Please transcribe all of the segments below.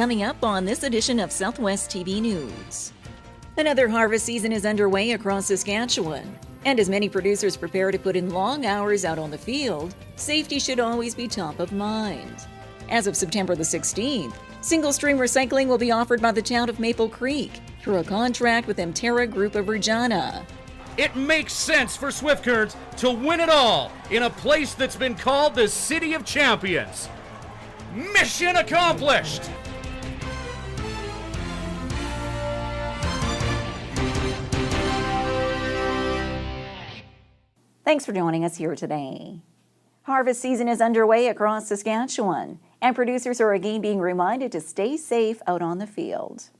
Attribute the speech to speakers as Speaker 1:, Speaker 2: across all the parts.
Speaker 1: Coming up on this edition of Southwest TV News. Another harvest season is underway across Saskatchewan, and as many producers prepare to put in long hours out on the field, safety should always be top of mind. As of September the 16th, single-stream recycling will be offered by the town of Maple Creek through a contract with Emterra Group of Regina.
Speaker 2: It makes sense for Swift Current to win it all in a place that's been called the City of Champions. Mission accomplished!
Speaker 1: Thanks for joining us here today. Harvest season is underway across Saskatchewan, and producers are again being reminded to stay safe out on the field.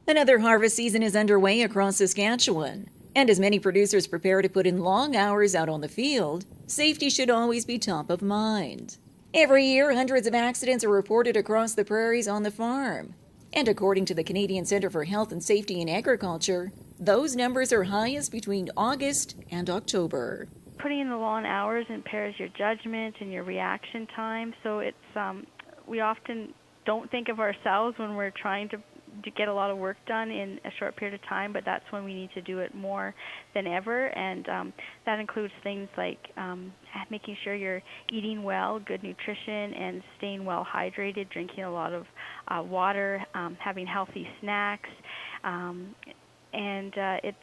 Speaker 1: Another harvest season is underway across Saskatchewan, and as many producers prepare to put in long hours out on the field, safety should always be top of mind. Every year, hundreds of accidents are reported across the prairies on the farm. And according to the Canadian Centre for Health and Safety in Agriculture, those numbers are highest between August and October.
Speaker 3: Putting in the long hours impairs your judgment and your reaction time, so it's we often don't think of ourselves when we're trying to get a lot of work done in a short period of time, but that's when we need to do it more than ever, and that includes things like making sure you're eating well, good nutrition, and staying well hydrated, drinking a lot of water, having healthy snacks, and it's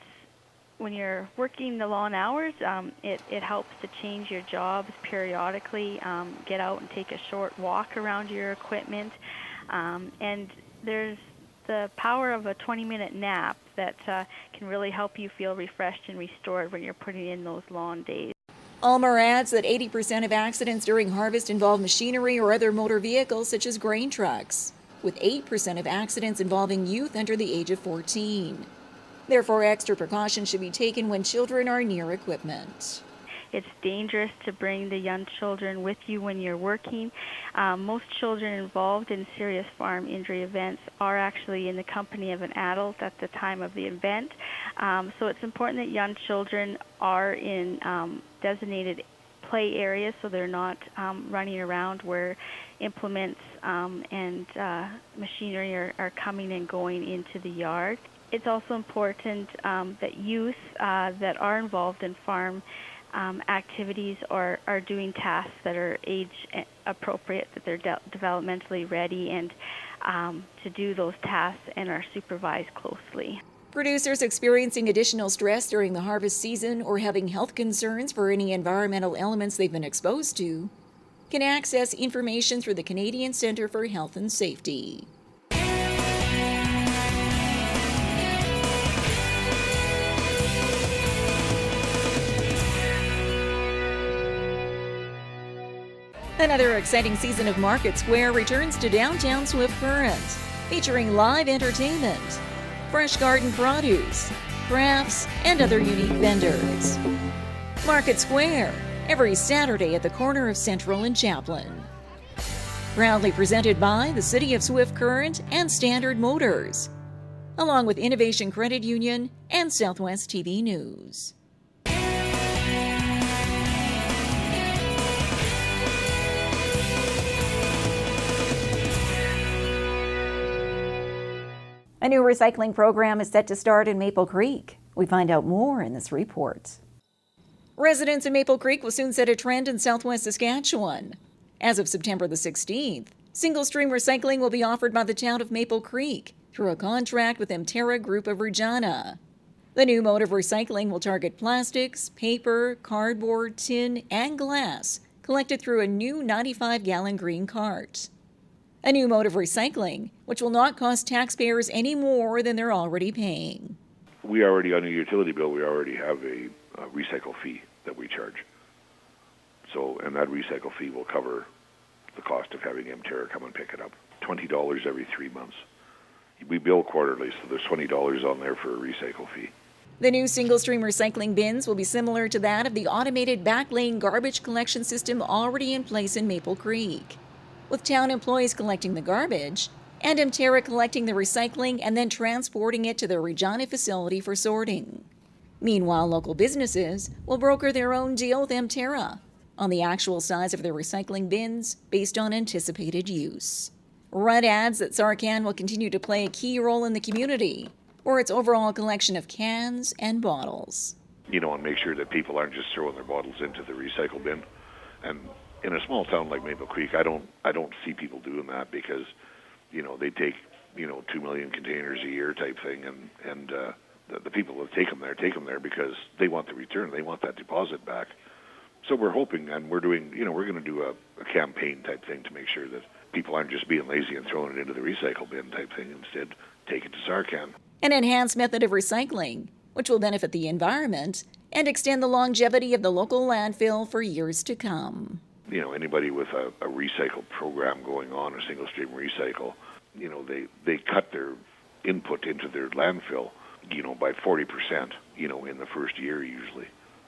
Speaker 3: when you're working the long hours, it helps to change your jobs periodically, get out and take a short walk around your equipment, and there's the power of a 20-minute nap that can really help you feel refreshed and restored when you're putting in those long days.
Speaker 1: Ulmer adds that 80% of accidents during harvest involve machinery or other motor vehicles such as grain trucks, with 8% of accidents involving youth under the age of 14. Therefore, extra precautions should be taken when children are near equipment.
Speaker 3: It's dangerous to bring the young children with you when you're working. Most children involved in serious farm injury events are actually in the company of an adult at the time of the event. So it's important that young children are in designated play areas so they're not running around where implements and machinery are coming and going into the yard. It's also important that youth that are involved in farm activities are doing tasks that are age appropriate, that they're developmentally ready and to do those tasks and are supervised closely.
Speaker 1: Producers experiencing additional stress during the harvest season or having health concerns for any environmental elements they've been exposed to can access information through the Canadian Centre for Health and Safety. Another exciting season of Market Square returns to downtown Swift Current, featuring live entertainment, fresh garden produce, crafts, and other unique vendors. Market Square, every Saturday at the corner of Central and Chaplin. Proudly presented by the City of Swift Current and Standard Motors, along with Innovation Credit Union and Southwest TV News. A new recycling program is set to start in Maple Creek. We find out more in this report. Residents in Maple Creek will soon set a trend in southwest Saskatchewan. As of September the 16th, single-stream recycling will be offered by the town of Maple Creek through a contract with Emterra Group of Regina. The new mode of recycling will target plastics, paper, cardboard, tin, and glass collected through a new 95-gallon green cart. A new mode of recycling, which will not cost taxpayers any more than they're already paying.
Speaker 4: We already, on a utility bill, we already have a recycle fee that we charge. So, and that recycle fee will cover the cost of having Emterra come and pick it up. $20 every 3 months. We bill quarterly, so there's $20 on there for a recycle fee.
Speaker 1: The new single-stream recycling bins will be similar to that of the automated back-lane garbage collection system already in place in Maple Creek, with town employees collecting the garbage and Emterra collecting the recycling and then transporting it to the Regina facility for sorting. Meanwhile, local businesses will broker their own deal with Emterra on the actual size of their recycling bins based on anticipated use. Rudd adds that Sarcan will continue to play a key role in the community for its overall collection of cans and bottles.
Speaker 4: And make sure that people aren't just throwing their bottles into the recycle bin. And in a small town like Maple Creek, I don't see people doing that because, they take, 2 million containers a year type thing, and the people that take them there because they want the return, they want that deposit back. So we're hoping, and we're doing, we're going to do a campaign type thing to make sure that people aren't just being lazy and throwing it into the recycle bin type thing. Instead, take it to Sarcan.
Speaker 1: An enhanced method of recycling, which will benefit the environment and extend the longevity of the local landfill for years to come.
Speaker 4: Anybody with a recycle program going on, a single stream recycle, they cut their input into their landfill, by 40%, in the first year usually.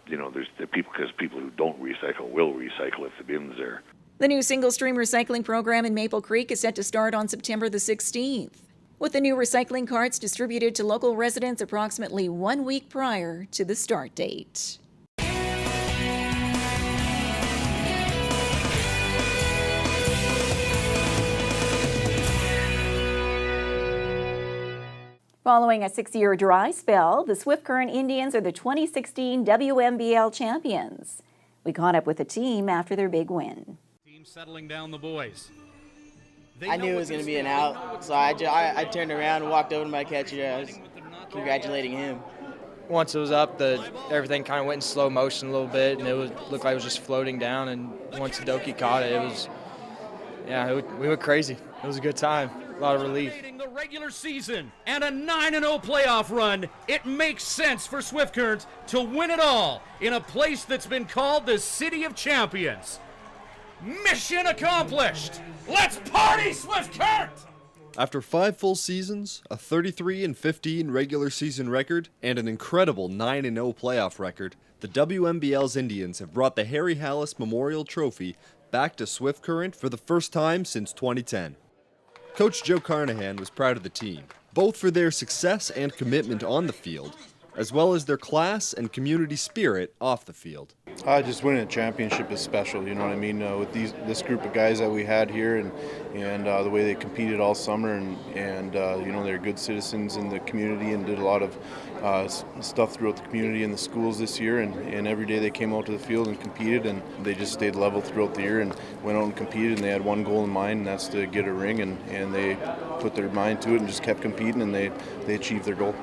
Speaker 4: There's the people, because people who don't recycle will recycle if the bin's there.
Speaker 1: The new single-stream recycling program in Maple Creek is set to start on September the 16th, with the new recycling carts distributed to local residents approximately 1 week prior to the start date. Following a 6-year dry spell, the Swift Current Indians are the 2016 WMBL champions. We caught up with the team after their big win.
Speaker 2: Team settling down the boys.
Speaker 5: I knew it was going to be an out, so I turned around and walked over to my catcher. I was congratulating him.
Speaker 6: Once it was up, everything kind of went in slow motion a little bit, and looked like it was just floating down. And once Doki caught it, we went crazy. It was a good time. A lot of relief.
Speaker 2: The regular season and a 9-0 playoff run, it makes sense for Swift Current to win it all in a place that's been called the City of Champions. Mission accomplished! Let's party, Swift Current!
Speaker 7: After 5 full seasons, a 33-15 regular season record, and an incredible 9-0 playoff record, the WMBL's Indians have brought the Harry Hallis Memorial Trophy back to Swift Current for the first time since 2010. Coach Joe Carnahan was proud of the team, both for their success and commitment on the field, as well as their class and community spirit off the field.
Speaker 8: Just winning a championship is special, you know what I mean? With this group of guys that we had here and the way they competed all summer and they're good citizens in the community and did a lot of stuff throughout the community and the schools this year, and every day they came out to the field and competed, and they just stayed level throughout the year and went out and competed, and they had one goal in mind, and that's to get a ring, and they put their mind to it and just kept competing, and they achieved their goal.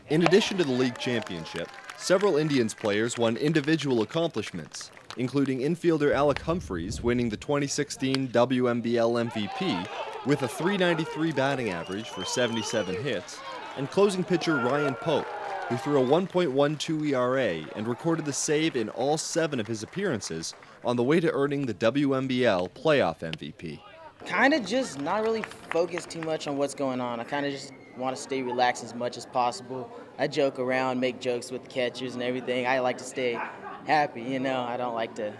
Speaker 7: In addition to the league championship, several Indians players won individual accomplishments, including infielder Alec Humphreys winning the 2016 WMBL MVP with a .393 batting average for 77 hits, and closing pitcher Ryan Pope, who threw a 1.12 ERA and recorded the save in all 7 of his appearances on the way to earning the WMBL playoff MVP.
Speaker 5: Kind of just not really focused too much on what's going on. I kind of just want to stay relaxed as much as possible. I joke around, make jokes with the catchers and everything. I like to stay happy, I don't like to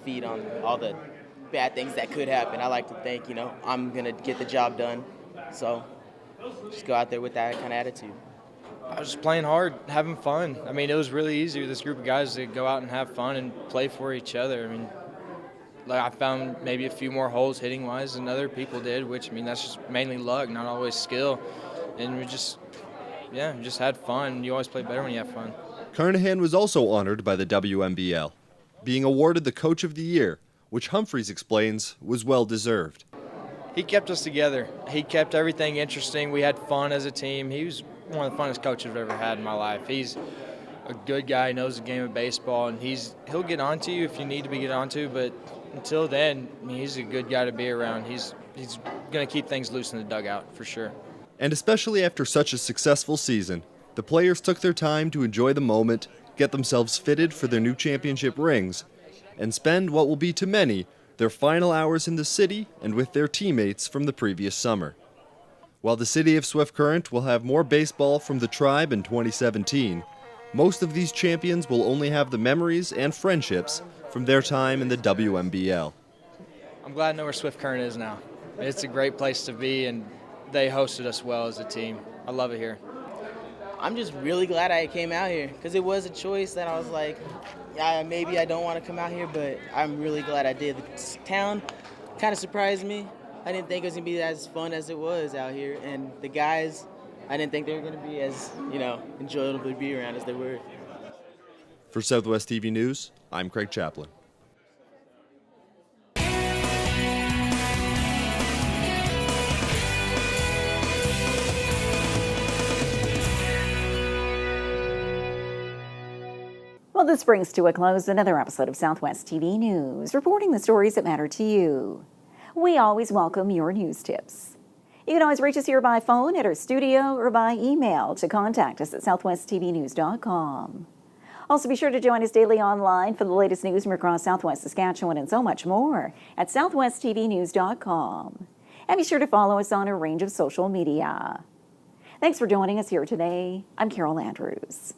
Speaker 5: feed on all the bad things that could happen. I like to think, I'm going to get the job done. So just go out there with that kind of attitude.
Speaker 6: I was just playing hard, having fun. It was really easy with this group of guys to go out and have fun and play for each other. I found maybe a few more holes hitting-wise than other people did, which, that's just mainly luck, not always skill. And we just had fun. You always play better when you have fun.
Speaker 7: Carnahan was also honored by the WMBL, being awarded the Coach of the Year, which Humphreys explains was well-deserved.
Speaker 6: He kept us together. He kept everything interesting. We had fun as a team. He was one of the funnest coaches I've ever had in my life. He's a good guy, knows the game of baseball, and he'll get on to you if you need to be get on to, but until then, he's a good guy to be around. He's going to keep things loose in the dugout for sure.
Speaker 7: And especially after such a successful season, the players took their time to enjoy the moment, get themselves fitted for their new championship rings, and spend what will be to many their final hours in the city and with their teammates from the previous summer. While the city of Swift Current will have more baseball from the Tribe in 2017, most of these champions will only have the memories and friendships from their time in the WMBL.
Speaker 6: I'm glad to know where Swift Current is now. It's a great place to be, and they hosted us well as a team. I love it here.
Speaker 5: I'm just really glad I came out here because it was a choice that I was like, yeah, maybe I don't want to come out here, but I'm really glad I did. The town kind of surprised me, I didn't think it was going to be as fun as it was out here. And the guys, I didn't think they were going to be as, enjoyable to be around as they were.
Speaker 7: For Southwest TV News, I'm Craig Chaplin.
Speaker 1: Well, this brings to a close another episode of Southwest TV News, reporting the stories that matter to you. We always welcome your news tips. You can always reach us here by phone at our studio or by email to contact us at southwesttvnews.com. Also, be sure to join us daily online for the latest news from across Southwest Saskatchewan and so much more at southwesttvnews.com. And be sure to follow us on a range of social media. Thanks for joining us here today. I'm Carol Andrews.